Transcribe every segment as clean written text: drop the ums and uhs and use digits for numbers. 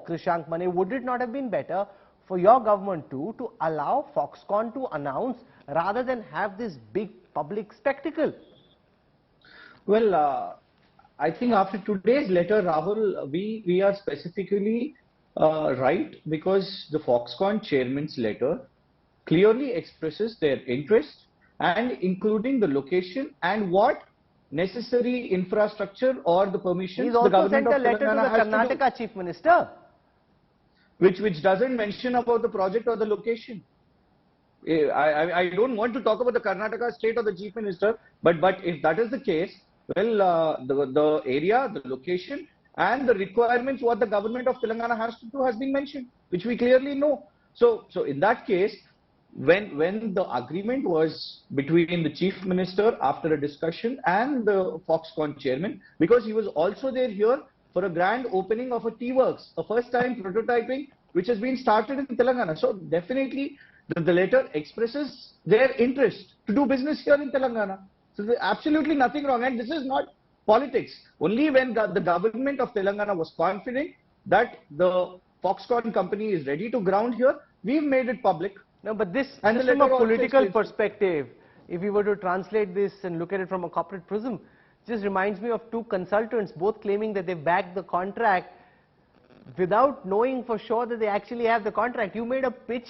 Krishank Mane, would it not have been better for your government to allow Foxconn to announce rather than have this big public spectacle? Well, I think after today's letter, Rahul, we are specifically right, because the Foxconn chairman's letter clearly expresses their interest, and including the location and what necessary infrastructure or the permissions He's the also government sent of a letter to Telangana the has to do, Karnataka Chief Minister. which doesn't mention about the project or the location. I don't want to talk about the Karnataka state or the chief minister, but if that is the case, well, the area, the location, and the requirements what the government of Telangana has to do has been mentioned, which we clearly know. So in that case, when the agreement was between the chief minister after a discussion and the Foxconn chairman, because he was also there here for a grand opening of a T-Works, a first time prototyping which has been started in Telangana. So definitely the letter expresses their interest to do business here in Telangana. So there's absolutely nothing wrong, and this is not politics. Only when the government of Telangana was confident that the Foxconn company is ready to ground here, we've made it public. No, but this, And just the from a letter also political explains perspective, if we were to translate this and look at it from a corporate prism, just reminds me of two consultants both claiming that they backed the contract without knowing for sure that they actually have the contract. You made a pitch,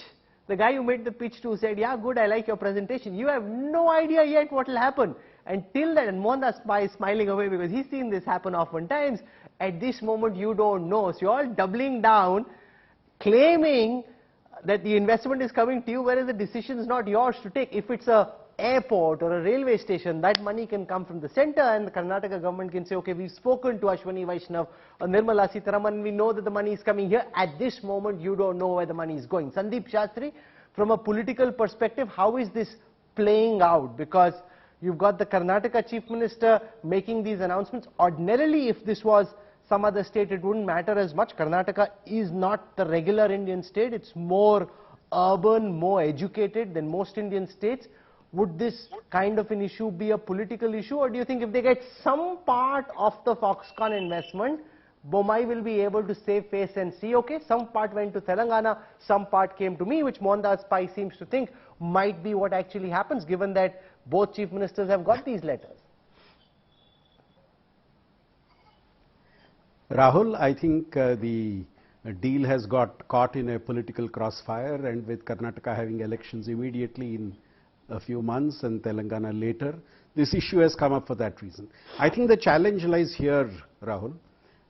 the guy you made the pitch to said, yeah, good, I like your presentation. You have no idea yet what will happen. Until then, and Mohandas is smiling away because he's seen this happen oftentimes. At this moment, you don't know. So you're all doubling down, claiming that the investment is coming to you, whereas the decision is not yours to take. If it's a airport or a railway station, that money can come from the center, and the Karnataka government can say, okay, we've spoken to Ashwani Vaishnav or Nirmala Sitharaman, we know that the money is coming here. At this moment, you don't know where the money is going. Sandeep Shastri, from a political perspective, how is this playing out? Because you've got the Karnataka Chief Minister making these announcements. Ordinarily, if this was some other state, it wouldn't matter as much. Karnataka is not the regular Indian state. It's more urban, more educated than most Indian states. Would this kind of an issue be a political issue, or do you think if they get some part of the Foxconn investment, Bomai will be able to save face and see, okay, some part went to Telangana, some part came to me, which Mohandas Pai seems to think might be what actually happens, given that both chief ministers have got these letters? Rahul, I think the deal has got caught in a political crossfire, and with Karnataka having elections immediately in a few months and Telangana later, this issue has come up for that reason. I think the challenge lies here, Rahul,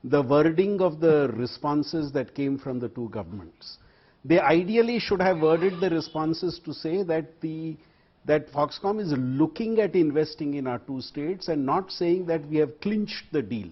the wording of the responses that came from the two governments. They ideally should have worded the responses to say that that Foxconn is looking at investing in our two states and not saying that we have clinched the deal.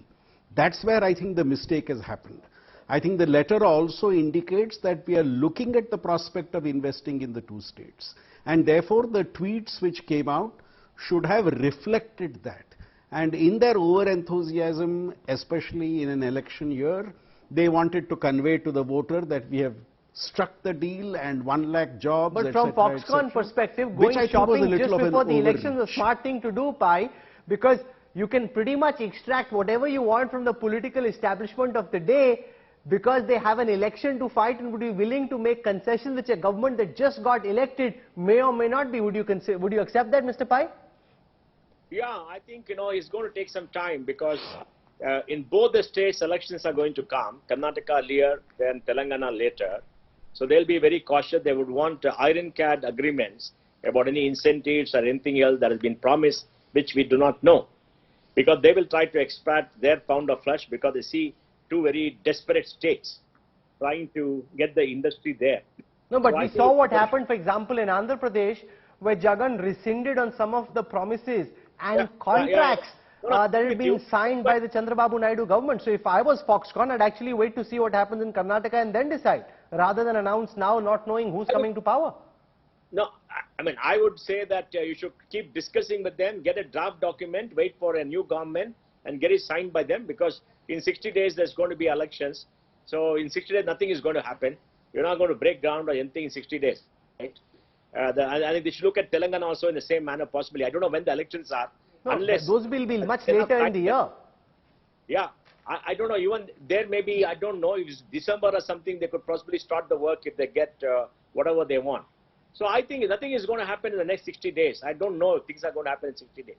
That's where I think the mistake has happened. I think the letter also indicates that we are looking at the prospect of investing in the two states. And therefore, the tweets which came out should have reflected that. And in their over-enthusiasm, especially in an election year, they wanted to convey to the voter that we have struck the deal and 1 lakh jobs. But from Foxconn perspective, going shopping just before the election is a smart thing to do, Pai, because you can pretty much extract whatever you want from the political establishment of the day, because they have an election to fight and would be willing to make concessions which a government that just got elected may or may not be. Would you accept that, Mr. Pai? Yeah, I think, it's going to take some time, because in both the states, elections are going to come. Karnataka earlier, then Telangana later. So they'll be very cautious. They would want iron-clad agreements about any incentives or anything else that has been promised, which we do not know. Because they will try to extract their pound of flesh, because they see two very desperate states trying to get the industry there. No, but we saw what happened, for example, in Andhra Pradesh, where Jagan rescinded on some of the promises and contracts that had been signed by the Chandrababu Naidu government. So if I was Foxconn, I'd actually wait to see what happens in Karnataka and then decide, rather than announce now not knowing who's coming to power. No, I mean, I would say that you should keep discussing with them, get a draft document, wait for a new government and get it signed by them, because in 60 days there's going to be elections. So in 60 days nothing is going to happen. You're not going to break ground or anything in 60 days, right? I think they should look at Telangana also in the same manner possibly. I don't know when the elections are. No, unless those will be much later in the year. Yeah, I don't know, even there maybe, I don't know, if it's December or something, they could possibly start the work if they get whatever they want. So I think nothing is going to happen in the next 60 days. I don't know if things are going to happen in 60 days.